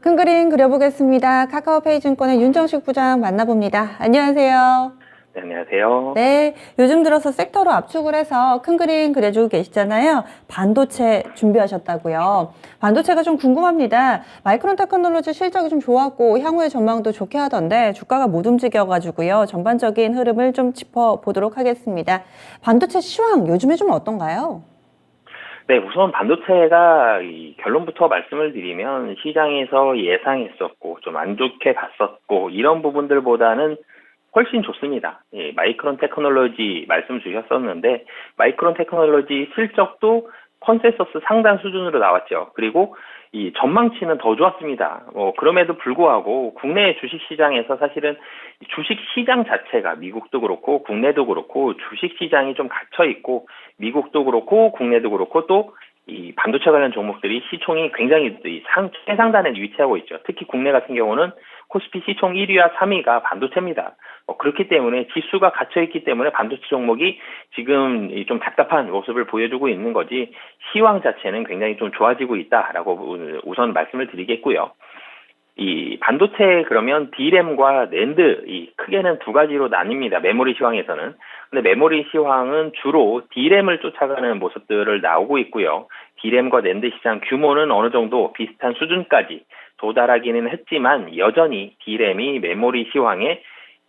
큰 그림 그려보겠습니다. 카카오페이증권의 윤정식 부장 만나봅니다. 안녕하세요. 네, 안녕하세요. 네, 요즘 들어서 섹터로 압축을 해서 큰 그림 그려주고 계시잖아요. 반도체 준비하셨다고요. 반도체가 좀 궁금합니다. 마이크론 테크놀로지 실적이 좀 좋았고 향후의 전망도 좋게 하던데 주가가 못 움직여가지고요. 전반적인 흐름을 좀 짚어보도록 하겠습니다. 반도체 시황 요즘에 좀 어떤가요? 네, 우선 반도체가 이 결론부터 말씀을 드리면 시장에서 예상했었고 좀 안 좋게 봤었고 이런 부분들보다는 훨씬 좋습니다. 예, 마이크론 테크놀로지 말씀 주셨었는데 마이크론 테크놀로지 실적도 컨센서스 상단 수준으로 나왔죠. 그리고 이 전망치는 더 좋았습니다. 그럼에도 불구하고 국내 주식시장에서 사실은 주식시장 자체가 미국도 그렇고 국내도 그렇고 주식시장이 좀 갇혀있고 미국도 그렇고 국내도 그렇고 또 이 반도체 관련 종목들이 시총이 굉장히 최상단에 위치하고 있죠. 특히 국내 같은 경우는 코스피 시총 1위와 3위가 반도체입니다. 그렇기 때문에 지수가 갇혀있기 때문에 반도체 종목이 지금 좀 답답한 모습을 보여주고 있는 거지 시황 자체는 굉장히 좀 좋아지고 있다라고 우선 말씀을 드리겠고요. 이 반도체 그러면 D램과 낸드 이 크게는 두 가지로 나뉩니다. 메모리 시황에서는. 근데 메모리 시황은 주로 D램을 쫓아가는 모습들을 나오고 있고요. D램과 낸드 시장 규모는 어느 정도 비슷한 수준까지 도달하기는 했지만 여전히 D램이 메모리 시황에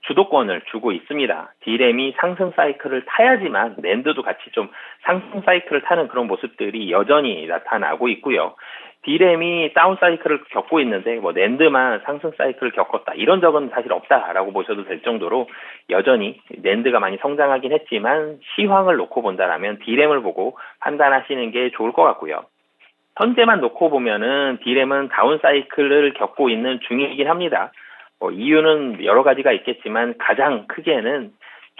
주도권을 주고 있습니다. D램이 상승 사이클을 타야지만 낸드도 같이 좀 상승 사이클을 타는 그런 모습들이 여전히 나타나고 있고요. D램이 다운 사이클을 겪고 있는데 낸드만 상승 사이클을 겪었다. 이런 적은 사실 없다라고 보셔도 될 정도로 여전히 낸드가 많이 성장하긴 했지만 시황을 놓고 본다라면 D램을 보고 판단하시는 게 좋을 것 같고요. 현재만 놓고 보면은 D램은 다운 사이클을 겪고 있는 중이긴 합니다. 이유는 여러 가지가 있겠지만 가장 크게는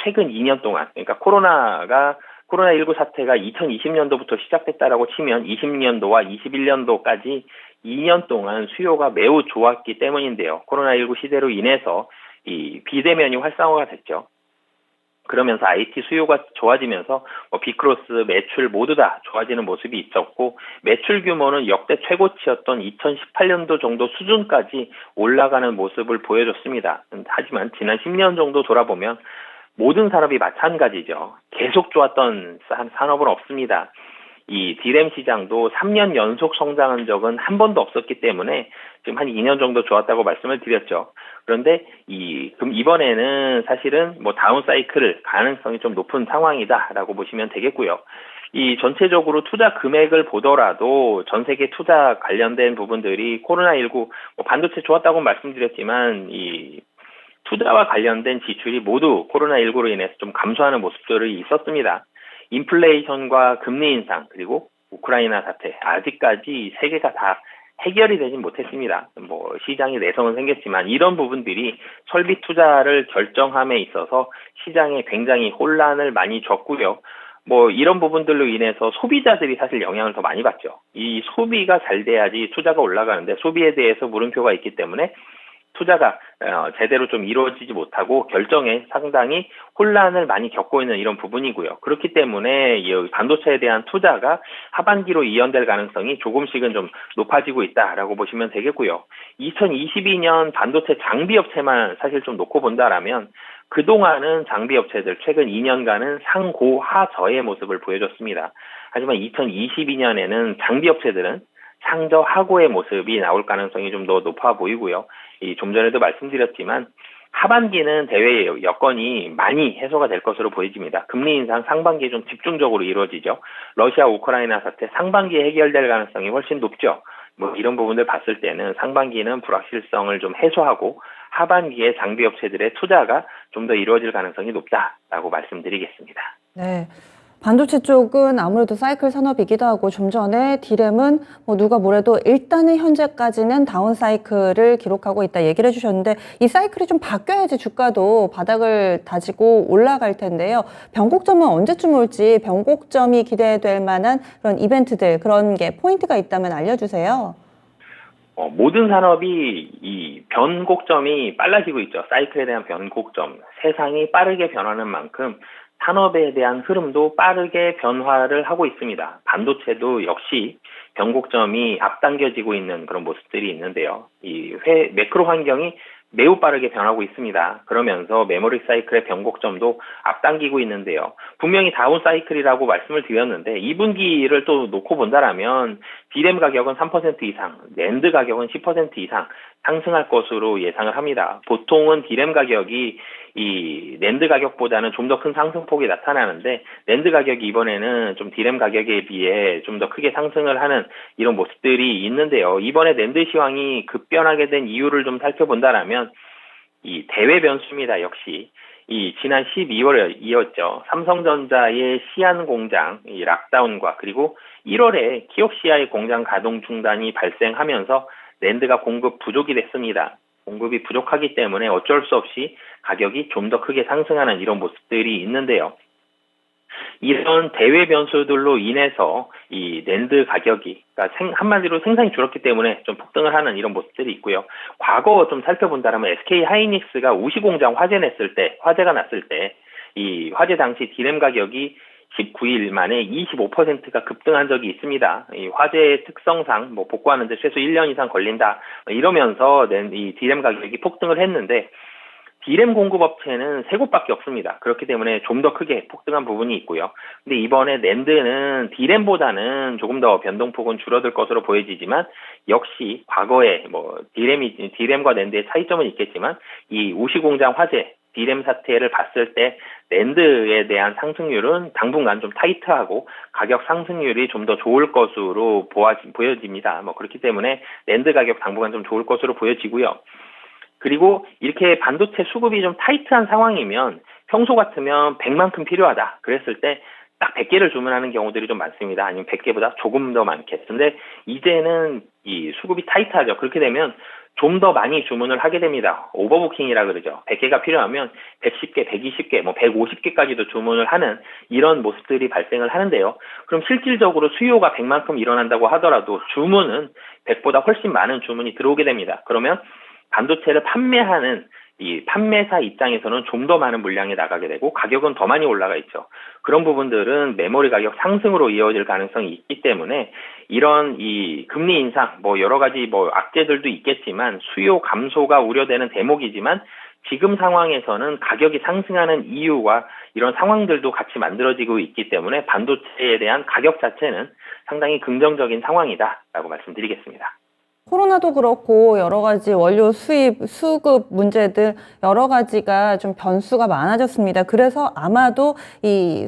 최근 2년 동안, 그러니까 코로나19 사태가 2020년도부터 시작됐다라고 치면 20년도와 21년도까지 2년 동안 수요가 매우 좋았기 때문인데요. 코로나19 시대로 인해서 이 비대면이 활성화가 됐죠. 그러면서 IT 수요가 좋아지면서 비크로스 매출 모두 다 좋아지는 모습이 있었고 매출 규모는 역대 최고치였던 2018년도 정도 수준까지 올라가는 모습을 보여줬습니다. 하지만 지난 10년 정도 돌아보면 모든 산업이 마찬가지죠. 계속 좋았던 산업은 없습니다. 이 D램 시장도 3년 연속 성장한 적은 한 번도 없었기 때문에 지금 한 2년 정도 좋았다고 말씀을 드렸죠. 그런데 그럼 이번에는 사실은 다운 사이클 가능성이 좀 높은 상황이다라고 보시면 되겠고요. 이 전체적으로 투자 금액을 보더라도 전 세계 투자 관련된 부분들이 코로나19 반도체 좋았다고 말씀드렸지만 이 투자와 관련된 지출이 모두 코로나19로 인해서 좀 감소하는 모습들이 있었습니다. 인플레이션과 금리 인상 그리고 우크라이나 사태 아직까지 세 개가 다 해결이 되진 못했습니다. 시장에 내성은 생겼지만 이런 부분들이 설비 투자를 결정함에 있어서 시장에 굉장히 혼란을 많이 줬고요. 이런 부분들로 인해서 소비자들이 사실 영향을 더 많이 받죠. 이 소비가 잘 돼야지 투자가 올라가는데 소비에 대해서 물음표가 있기 때문에 투자가 제대로 좀 이루어지지 못하고 결정에 상당히 혼란을 많이 겪고 있는 이런 부분이고요. 그렇기 때문에 이 반도체에 대한 투자가 하반기로 이연될 가능성이 조금씩은 좀 높아지고 있다라고 보시면 되겠고요. 2022년 반도체 장비 업체만 사실 좀 놓고 본다라면 그동안은 장비 업체들 최근 2년간은 상고하저의 모습을 보여줬습니다. 하지만 2022년에는 장비 업체들은 상저하고의 모습이 나올 가능성이 좀 더 높아 보이고요. 좀 전에도 말씀드렸지만 하반기는 대외 여건이 많이 해소가 될 것으로 보여집니다. 금리 인상 상반기에 좀 집중적으로 이루어지죠. 러시아 우크라이나 사태 상반기에 해결될 가능성이 훨씬 높죠. 이런 부분들 봤을 때는 상반기는 불확실성을 좀 해소하고 하반기에 장비 업체들의 투자가 좀 더 이루어질 가능성이 높다라고 말씀드리겠습니다. 네. 반도체 쪽은 아무래도 사이클 산업이기도 하고 좀 전에 D램은 누가 뭐래도 일단은 현재까지는 다운 사이클을 기록하고 있다 얘기를 해주셨는데 이 사이클이 좀 바뀌어야지 주가도 바닥을 다지고 올라갈 텐데요. 변곡점은 언제쯤 올지 변곡점이 기대될 만한 그런 이벤트들 그런 게 포인트가 있다면 알려주세요. 모든 산업이 이 변곡점이 빨라지고 있죠. 사이클에 대한 변곡점. 세상이 빠르게 변하는 만큼 산업에 대한 흐름도 빠르게 변화를 하고 있습니다. 반도체도 역시 변곡점이 앞당겨지고 있는 그런 모습들이 있는데요. 이 매크로 환경이 매우 빠르게 변하고 있습니다. 그러면서 메모리 사이클의 변곡점도 앞당기고 있는데요. 분명히 다운 사이클이라고 말씀을 드렸는데 2분기를 또 놓고 본다라면 D램 가격은 3% 이상, 낸드 가격은 10% 이상 상승할 것으로 예상을 합니다. 보통은 D램 가격이 이 낸드 가격보다는 좀 더 큰 상승폭이 나타나는데 낸드 가격이 이번에는 좀 D램 가격에 비해 좀 더 크게 상승을 하는 이런 모습들이 있는데요. 이번에 낸드 시황이 급변하게 된 이유를 좀 살펴본다라면 이 대외 변수입니다. 역시 이 지난 12월이었죠. 삼성전자의 시안 공장 이 락다운과 그리고 1월에 키옥시아의 공장 가동 중단이 발생하면서 낸드가 공급 부족이 됐습니다. 공급이 부족하기 때문에 어쩔 수 없이 가격이 좀 더 크게 상승하는 이런 모습들이 있는데요. 이런 대외 변수들로 인해서 이 낸드 가격이 그러니까 한마디로 생산이 줄었기 때문에 좀 폭등을 하는 이런 모습들이 있고요. 과거 좀 살펴본다면 SK 하이닉스가 우시 공장 화재가 났을 때 이 화재 당시 D램 가격이 19일 만에 25%가 급등한 적이 있습니다. 이 화재의 특성상 복구하는데 최소 1년 이상 걸린다 이러면서 이 D램 가격이 폭등을 했는데 D램 공급업체는 세 곳밖에 없습니다. 그렇기 때문에 좀 더 크게 폭등한 부분이 있고요. 근데 이번에 낸드는 D램보다는 조금 더 변동폭은 줄어들 것으로 보여지지만 역시 과거에 D램과 낸드의 차이점은 있겠지만 이 우시 공장 화재 D램 사태를 봤을 때 낸드에 대한 상승률은 당분간 좀 타이트하고 가격 상승률이 좀 더 좋을 것으로 보여집니다. 그렇기 때문에 낸드 가격 당분간 좀 좋을 것으로 보여지고요. 그리고 이렇게 반도체 수급이 좀 타이트한 상황이면 평소 같으면 100만큼 필요하다. 그랬을 때 딱 100개를 주문하는 경우들이 좀 많습니다. 아니면 100개보다 조금 더 많겠. 근데 이제는 이 수급이 타이트하죠. 그렇게 되면 좀 더 많이 주문을 하게 됩니다. 오버부킹이라 그러죠. 100개가 필요하면 110개, 120개, 150개까지도 주문을 하는 이런 모습들이 발생을 하는데요. 그럼 실질적으로 수요가 100만큼 일어난다고 하더라도 주문은 100보다 훨씬 많은 주문이 들어오게 됩니다. 그러면 반도체를 판매하는 이 판매사 입장에서는 좀 더 많은 물량이 나가게 되고 가격은 더 많이 올라가 있죠. 그런 부분들은 메모리 가격 상승으로 이어질 가능성이 있기 때문에 이런 이 금리 인상 여러 가지 악재들도 있겠지만 수요 감소가 우려되는 대목이지만 지금 상황에서는 가격이 상승하는 이유와 이런 상황들도 같이 만들어지고 있기 때문에 반도체에 대한 가격 자체는 상당히 긍정적인 상황이다라고 말씀드리겠습니다. 코로나도 그렇고 여러 가지 원료 수입, 수급 문제들 여러 가지가 좀 변수가 많아졌습니다. 그래서 아마도 이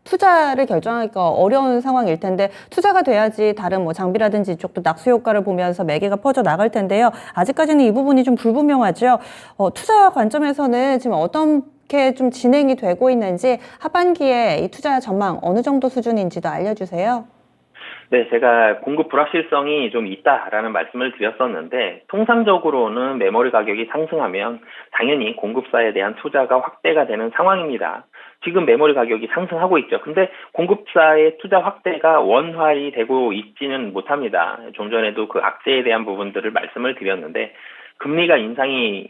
투자를 결정하기가 어려운 상황일 텐데 투자가 돼야지 다른 장비라든지 이쪽도 낙수 효과를 보면서 매개가 퍼져 나갈 텐데요. 아직까지는 이 부분이 좀 불분명하죠. 투자 관점에서는 지금 어떻게 좀 진행이 되고 있는지 하반기에 이 투자 전망 어느 정도 수준인지도 알려주세요. 네, 제가 공급 불확실성이 좀 있다라는 말씀을 드렸었는데 통상적으로는 메모리 가격이 상승하면 당연히 공급사에 대한 투자가 확대가 되는 상황입니다. 지금 메모리 가격이 상승하고 있죠. 근데 공급사의 투자 확대가 원활히 되고 있지는 못합니다. 좀 전에도 그 악재에 대한 부분들을 말씀을 드렸는데 금리가 인상이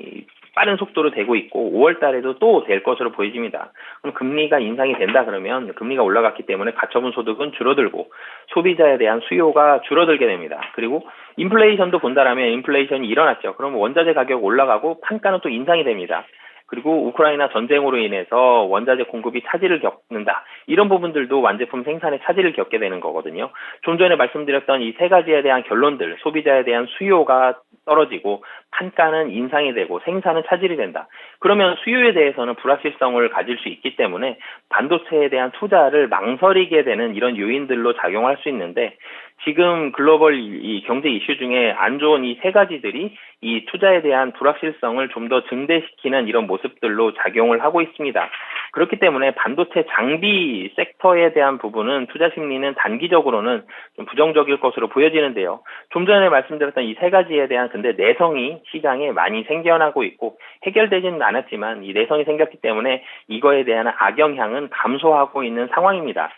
빠른 속도로 되고 있고 5월 달에도 또 될 것으로 보여집니다. 그럼 금리가 인상이 된다 그러면 금리가 올라갔기 때문에 가처분 소득은 줄어들고 소비자에 대한 수요가 줄어들게 됩니다. 그리고 인플레이션도 본다라면 인플레이션이 일어났죠. 그럼 원자재 가격 올라가고 판가는 또 인상이 됩니다. 그리고 우크라이나 전쟁으로 인해서 원자재 공급이 차질을 겪는다. 이런 부분들도 완제품 생산에 차질을 겪게 되는 거거든요. 좀 전에 말씀드렸던 이 세 가지에 대한 결론들, 소비자에 대한 수요가 떨어지고 판가는 인상이 되고 생산은 차질이 된다. 그러면 수요에 대해서는 불확실성을 가질 수 있기 때문에 반도체에 대한 투자를 망설이게 되는 이런 요인들로 작용할 수 있는데 지금 글로벌 이 경제 이슈 중에 안 좋은 이 세 가지들이 이 투자에 대한 불확실성을 좀 더 증대시키는 이런 모습들로 작용을 하고 있습니다. 그렇기 때문에 반도체 장비 섹터에 대한 부분은 투자 심리는 단기적으로는 좀 부정적일 것으로 보여지는데요. 좀 전에 말씀드렸던 이 세 가지에 대한 근데 내성이 시장에 많이 생겨나고 있고 해결되지는 않았지만 이 내성이 생겼기 때문에 이거에 대한 악영향은 감소하고 있는 상황입니다.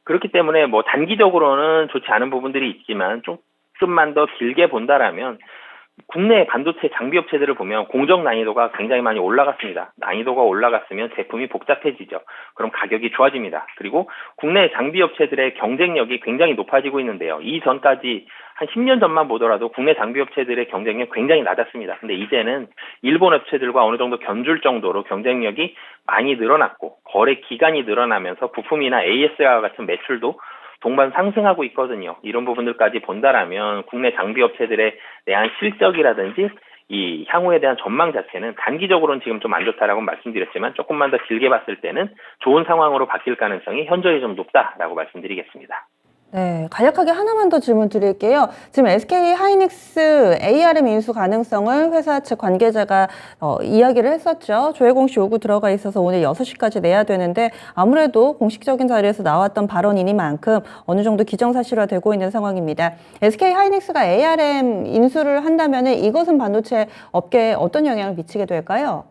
그렇기 때문에 단기적으로는 좋지 않은 부분들이 있지만 조금만 더 길게 본다라면 국내 반도체 장비 업체들을 보면 공정 난이도가 굉장히 많이 올라갔습니다. 난이도가 올라갔으면 제품이 복잡해지죠. 그럼 가격이 좋아집니다. 그리고 국내 장비 업체들의 경쟁력이 굉장히 높아지고 있는데요. 이전까지 한 10년 전만 보더라도 국내 장비 업체들의 경쟁력 굉장히 낮았습니다. 근데 이제는 일본 업체들과 어느 정도 견줄 정도로 경쟁력이 많이 늘어났고 거래 기간이 늘어나면서 부품이나 AS와 같은 매출도 동반 상승하고 있거든요. 이런 부분들까지 본다라면 국내 장비 업체들에 대한 실적이라든지 이 향후에 대한 전망 자체는 단기적으로는 지금 좀 안 좋다라고 말씀드렸지만 조금만 더 길게 봤을 때는 좋은 상황으로 바뀔 가능성이 현저히 좀 높다라고 말씀드리겠습니다. 네, 간략하게 하나만 더 질문 드릴게요. 지금 SK 하이닉스 ARM 인수 가능성을 회사 측 관계자가 이야기를 했었죠. 조회 공시 요구 들어가 있어서 오늘 6시까지 내야 되는데 아무래도 공식적인 자리에서 나왔던 발언이니만큼 어느 정도 기정사실화되고 있는 상황입니다. SK 하이닉스가 ARM 인수를 한다면 이것은 반도체 업계에 어떤 영향을 미치게 될까요?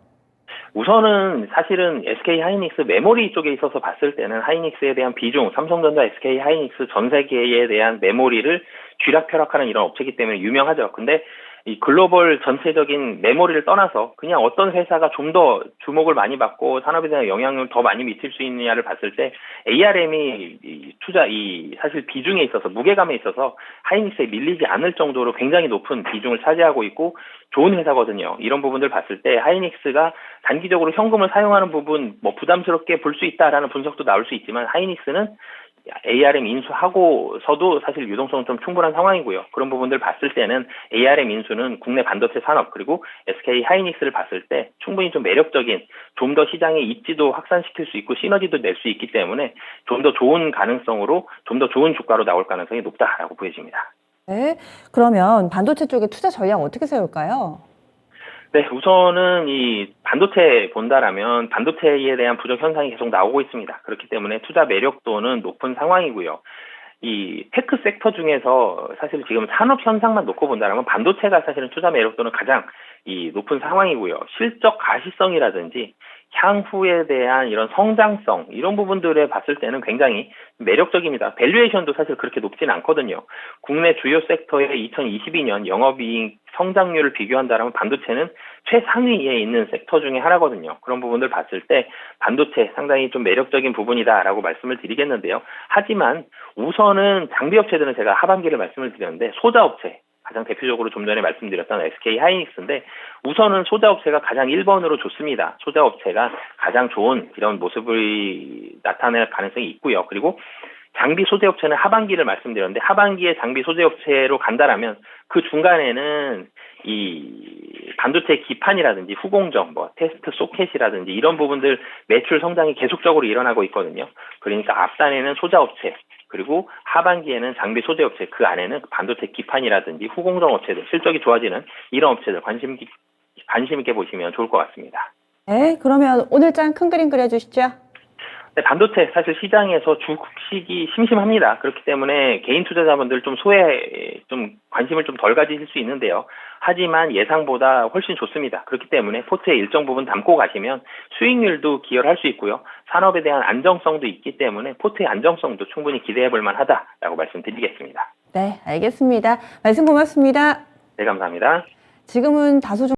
우선은 사실은 SK 하이닉스 메모리 쪽에 있어서 봤을 때는 하이닉스에 대한 비중, 삼성전자, SK 하이닉스 전 세계에 대한 메모리를 쥐락펴락하는 이런 업체이기 때문에 유명하죠. 근데 이 글로벌 전체적인 메모리를 떠나서 그냥 어떤 회사가 좀 더 주목을 많이 받고 산업에 대한 영향을 더 많이 미칠 수 있느냐를 봤을 때 ARM이 사실 비중에 있어서 무게감에 있어서 하이닉스에 밀리지 않을 정도로 굉장히 높은 비중을 차지하고 있고 좋은 회사거든요. 이런 부분들 봤을 때 하이닉스가 단기적으로 현금을 사용하는 부분 뭐 부담스럽게 볼 수 있다라는 분석도 나올 수 있지만 하이닉스는 ARM 인수하고서도 사실 유동성은 좀 충분한 상황이고요. 그런 부분들 봤을 때는 ARM 인수는 국내 반도체 산업 그리고 SK 하이닉스를 봤을 때 충분히 좀 매력적인 좀 더 시장의 입지도 확산시킬 수 있고 시너지도 낼 수 있기 때문에 좀 더 좋은 가능성으로 좀 더 좋은 주가로 나올 가능성이 높다라고 보여집니다. 네, 그러면 반도체 쪽에 투자 전략 어떻게 세울까요? 네, 우선은 이 반도체 본다라면 반도체에 대한 부족 현상이 계속 나오고 있습니다. 그렇기 때문에 투자 매력도는 높은 상황이고요. 이 테크 섹터 중에서 사실 지금 산업 현상만 놓고 본다라면 반도체가 사실은 투자 매력도는 가장 이 높은 상황이고요. 실적 가시성이라든지 향후에 대한 이런 성장성 이런 부분들에 봤을 때는 굉장히 매력적입니다. 밸류에이션도 사실 그렇게 높진 않거든요. 국내 주요 섹터의 2022년 영업이익 성장률을 비교한다면 반도체는 최상위에 있는 섹터 중에 하나거든요. 그런 부분들 봤을 때 반도체 상당히 좀 매력적인 부분이다라고 말씀을 드리겠는데요. 하지만 우선은 장비 업체들은 제가 하반기를 말씀을 드렸는데 소자 업체 가장 대표적으로 좀 전에 말씀드렸던 SK 하이닉스인데 우선은 소자 업체가 가장 1번으로 좋습니다. 소자 업체가 가장 좋은 이런 모습을 나타낼 가능성이 있고요. 그리고 장비 소재 업체는 하반기를 말씀드렸는데 하반기에 장비 소재 업체로 간다라면 그 중간에는 이 반도체 기판이라든지 후공정, 뭐 테스트 소켓이라든지 이런 부분들 매출 성장이 계속적으로 일어나고 있거든요. 그러니까 앞단에는 소자 업체 그리고 하반기에는 장비 소재 업체 그 안에는 반도체 기판이라든지 후공정 업체들 실적이 좋아지는 이런 업체들 관심 있게 보시면 좋을 것 같습니다. 네, 그러면 오늘 장 큰 그림 그려주시죠. 네, 반도체 사실 시장에서 주식이 심심합니다. 그렇기 때문에 개인 투자자분들 좀 관심을 좀 덜 가지실 수 있는데요. 하지만 예상보다 훨씬 좋습니다. 그렇기 때문에 포트에 일정 부분 담고 가시면 수익률도 기여를 할 수 있고요. 산업에 대한 안정성도 있기 때문에 포트의 안정성도 충분히 기대해 볼 만하다라고 말씀드리겠습니다. 네, 알겠습니다. 말씀 고맙습니다. 네, 감사합니다. 지금은 다소